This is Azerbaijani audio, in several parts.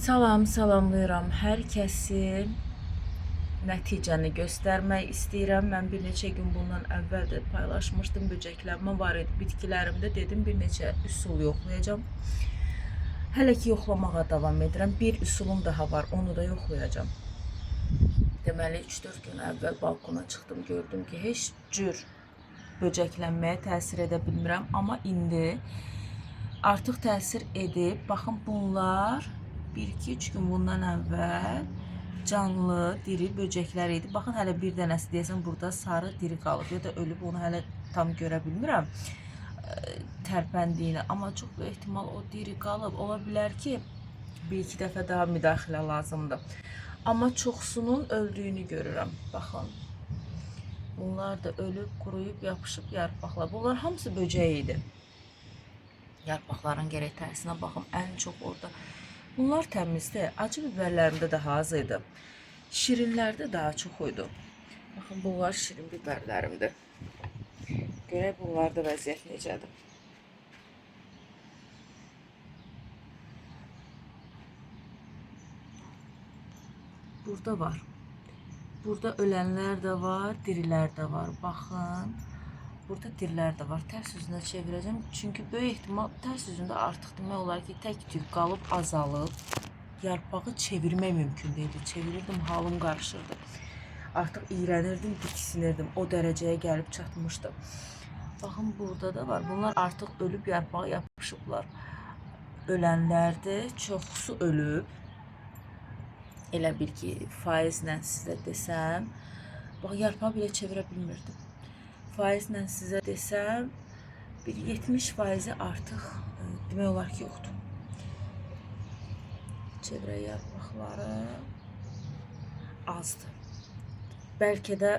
Salamlayıram hər kəsi. Nəticəni göstərmək istəyirəm. Mən bir neçə gün bundan əvvəl də paylaşmışdım. Böcəkləmə var idi bitkilərimdə. Dedim bir neçə üsul yoxlayacağım. Hələ ki yoxlamağa davam edirəm. Bir üsulum daha var. Onu da yoxlayacağım. Deməli 3-4 gün əvvəl balkona çıxdım. Gördüm ki heç cür böcəklənməyə təsir edə bilmirəm. Amma indi artıq təsir edib. Baxın bunlar 1-2-3 gün bundan əvvəl canlı, diri böcəklər idi. Baxın hələ bir dənəsi deyəsən burada sarı diri qalıb ya da ölüb, onu hələ tam görə bilmirəm tərpəndiyini. Amma çox böyük ehtimal o diri qalıb. Ola bilər ki, bir-iki dəfə daha müdaxilə lazımdır. Amma çoxsunun öldüyünü görürəm. Baxın. Bunlar da ölüb, quruyub, yapışıb yarpaqlar. Bunlar hamısı böcək idi. Yarpaqların gərək tərsinə baxım. Ən çox orada. Bunlar təmizdir. Acı biberlərimdə daha az idi. Şirinlərdə daha çox idi. Baxın, bunlar şirin biberlərimdir. Görək bunlarda vəziyyət necədir. Burada var. Burada ölənlər də var, dirilər də var. Baxın. Burada dirilər də var. Tərs üzünə çevirəcəm. Çünki böyük ehtimal tərs üzündə artıq demək olar ki, tək tük qalıb, azalıb. Yarpağı çevirmək mümkün deyildi. Çevirirdim, halım qarışırdı. Artıq iğrənirdim, diksinirdim. O dərəcəyə gəlib çatmışdı. Baxın, burada da var. Bunlar artıq ölüb, yarpağa yapışıblar. Ölənlərdir. Çoxsu ölüb. Elə bil ki, faizlə sizə desəm. Bax, yarpağı belə çevirə bilmirdim. Faizlə sizə desəm, bir 70% artıq demək olar ki, yoxdur. Çevrə yarpaqları azdır. Bəlkə də,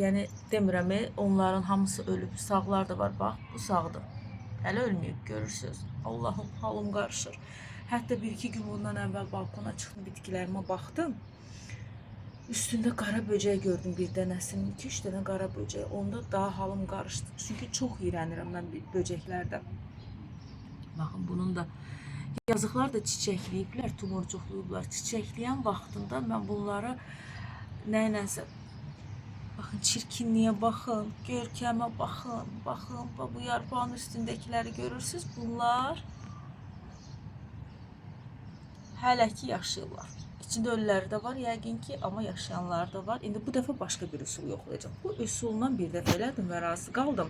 yəni demirəm, onların hamısı ölüb, sağlar da var, bax, bu sağdır. Hələ ölməyib, görürsünüz. Allahım, halım qarışır. Hətta bir-iki gün bundan əvvəl balkona çıxdım, bitkilərimə baxdım. Üstündə qara böcək gördüm bir dənəsinin, 2-3 dənə qara böcək. Onda daha halım qarışdı. Çünki çox iğrənirəm mən böcəklərdə. Baxın, bunun da yazıqlar da çiçəkləyiblər, tumurcuqluyublar. Çiçəkləyən vaxtında mən bunları nəyləsə, baxın, çirkinliyə baxın, görkəmə baxın, baxın, bu yarpağın üstündəkiləri görürsünüz. Bunlar hələ ki yaşayırlar. İçində ölüləri də var yəqin ki, amma yaşayanlar da var. İndi bu dəfə başqa bir üsul yoxlayacağım. Bu üsulla bir dəfə elədim və razı qaldım.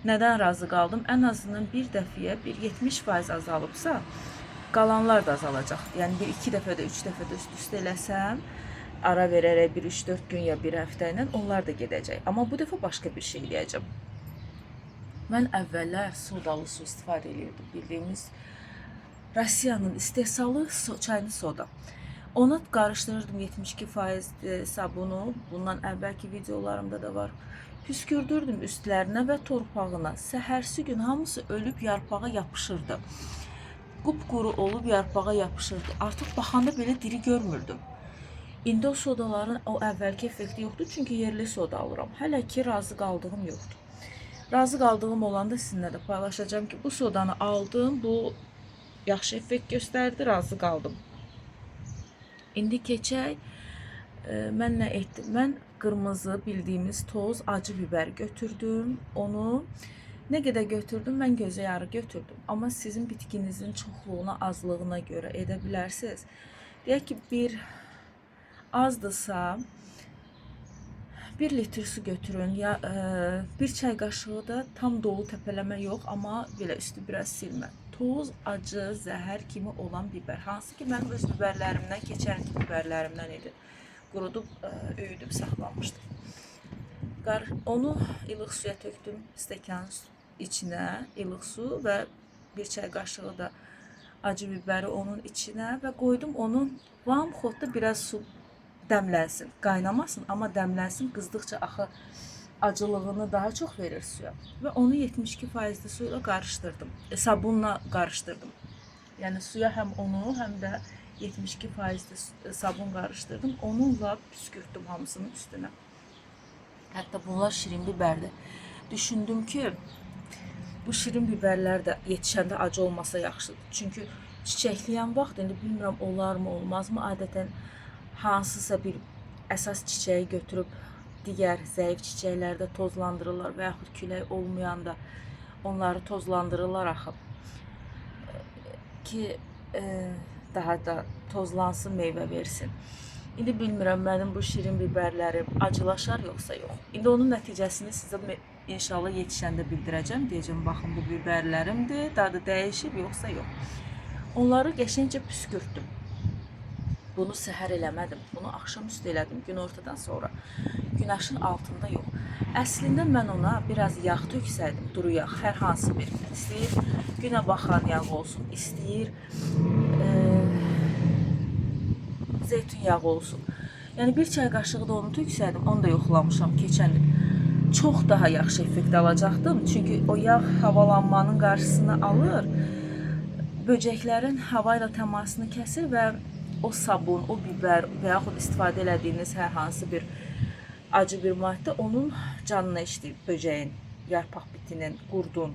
Nədən razı qaldım? Ən azından bir dəfəyə bir 70% azalıbsa, qalanlar da azalacaq. Yəni bir 2 dəfə də 3 dəfə də üst-üstə eləsəm, ara verərək bir 3-4 gün ya bir həftə ilə onlar da gedəcək. Amma bu dəfə başqa bir şey eləyəcəm. Mən əvvəllər sodalı su istifadə edirdim. Bildiyimiz Rusiyanın istehsalı çaylı soda. Onu qarışdırırdım 72% sabunu. Bundan əvvəlki videolarımda da var. Püskürdürdüm üstlərinə və torpağına. Səhərsi gün hamısı ölüb yarpağa yapışırdı. Qupquru olub yarpağa yapışırdı. Artıq baxanda belə diri görmürdüm. İndi o sodaların o əvvəlki effekti yoxdur. Çünki yerli soda alıram. Hələ ki razı qaldığım yoxdur. Razı qaldığım olanda sizinlə də paylaşacağım ki, bu sodanı aldım. Bu yaxşı effekt göstərdi, razı qaldım. İndi keçək, mən nə etdim? Mən qırmızı bildiyimiz toz acı biber götürdüm. Onu nə qədər götürdüm? Mən gözə yarı götürdüm. Amma sizin bitkinizin çoxluğuna, azlığına görə edə bilərsiniz. Deyək ki, bir azdırsa 1 litr su götürün. Ya bir çay qaşığı da tam dolu təpələmə yox, amma belə üstü biraz silmə. Toz, acı, zəhər kimi olan biber. Hansı ki, mənim öz biberlərimdən, keçənki biberlərimdən idi. Qurudub, öyüdüb saxlamışdım. Onu ilıq suya tökdüm, stəkan içinə, ilıq su və bir çay qaşığı da acı biberi onun içinə və qoydum onun vam xodda biraz su dəmlənsin, qaynamasın, amma dəmlənsin, qızdıqca axı acılığını daha çox verir suya. Və onu 72% suyla qarışdırdım, sabunla qarışdırdım. Yəni suya həm onu, həm də 72% sabun qarışdırdım. Onunla püskürtdüm hamısının üstünə. Hətta bunlar şirin biberdir. Düşündüm ki, bu şirin biberlər də yetişəndə acı olmasa yaxşıdır. Çünki çiçəkləyən vaxt indi bilmirəm olarmı, olmazmı? Adətən hansısa bir əsas çiçəyi götürüb digər zəif çiçəklərdə tozlandırırlar və yaxud külək olmayanda onları tozlandırırlar axı ki daha da tozlansın, meyvə versin. İndi bilmirəm mənim bu şirin biberlərim acılaşar yoxsa yox. İndi onun nəticəsini sizə inşallah yetişəndə bildirəcəm. Deyəcəm baxın bu biberlərimdir, dadı dəyişib yoxsa yox. Onları qəşəngcə püskürtdüm. Bunu səhər eləmədim. Bunu axşamüstü elədim, günortadan sonra. Günəşin altında yox. Əslində mən ona biraz yağ töksəydim, duru yağ, hər hansı bir. İstəyir günə baxan yağ olsun, istəyir zeytun yağı olsun. Yəni bir çay qaşığı da onu töksəydim, onu da yoxlamışam keçən il. Çox daha yaxşı effekt alacaqdım. Çünki o yağ havalanmanın qarşısını alır, böcəklərin hava ilə təmasını kəsir və o sabun, o biber və yaxud istifadə elədiyiniz hər hansı bir acı bir maddə onun canına işləyir, böcəyin, yarpaq bitinin, qurdun.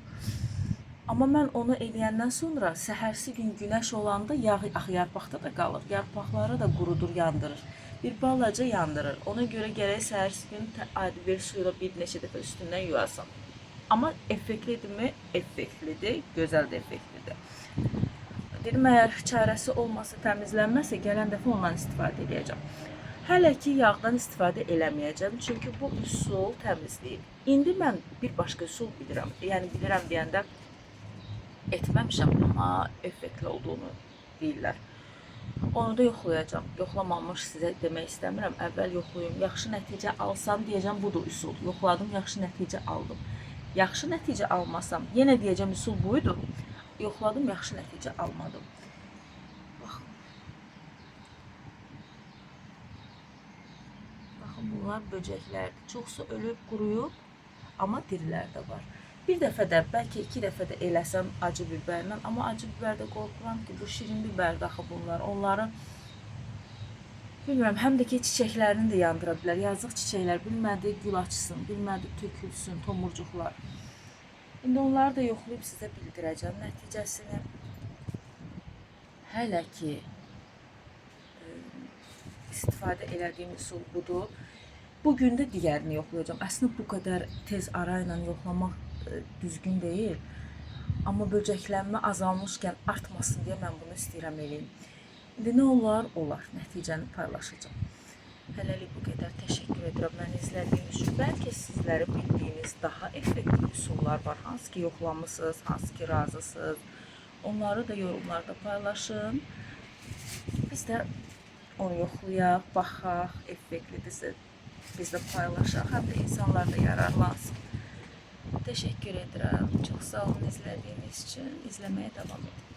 Amma mən onu eləyəndən sonra səhərsi gün günəş olanda yağı yarpaqda da qalır. Yarpaqları da qurudur, yandırır. Bir balaca yandırır. Ona görə gərək səhərsi gün adi bir suyla bir neçə dəfə üstündən yuvasan. Amma effektlidirmi? Effektlidir, gözəl də effektlidir. Dedim, əgər çarəsi olmasa, təmizlənməsə, gələn dəfə ondan istifadə edəcəm. Hələ ki yağdan istifadə eləməyəcəm, çünki bu üsul təmizləyir. İndi mən bir başqa üsul bilirəm. Yəni bilirəm deyəndə etməmişəm, amma effektli olduğunu deyirlər. Onu da yoxlayacağım. Yoxlamamış sizə demək istəmirəm. Əvvəl yoxlayım, yaxşı nəticə alsam deyəcəm budur üsul. Yoxladım, yaxşı nəticə aldım. Yaxşı nəticə almasam, yenə deyəcəm üsul buydu. Yoxladım, yaxşı nəticə almadım. Baxın. Baxın, bunlar böcəklərdir. Çoxsu ölüb, quruyub, amma dirilər də var. Bir dəfə də, bəlkə iki dəfə də eləsəm acı biberlə, amma acı biberdə qorxuram ki, bu şirin biberdə axı bunlar. Onları, bilmirəm, həm də ki, çiçəklərini də yandıra bilər. Yazıq çiçəklər bilmədi gül açsın, bilmədi tökülsün, tomurcuqlar. İndi onları da yoxlayıb sizə bildirəcəm nəticəsini. Hələ ki, istifadə elədiyim üsul budur. Bugün də digərini yoxlayacağım. Əslində bu qədər tez arayla yoxlamaq düzgün deyil. Amma böcəklənmə azalmışkən artmasın deyə mən bunu istəyirəm eləyim. İndi nə olar? Olar. Nəticəni paylaşacağım. Hələlik bu qədər. Təşəkkür edirəm məni izlədiyiniz üçün. Bəlkə sizlərin bildiyiniz daha effektiv üsullar var. Hansı ki yoxlamısınız, hansı ki razısınız. Onları da yorumlarda paylaşın. Biz də onu yoxlayaq, baxaq, effektlidirsə biz də paylaşaq, həm də insanlar da yararlansın. Təşəkkür edirəm. Çox sağ olun izlədiyiniz üçün. İzləməyə davam edin.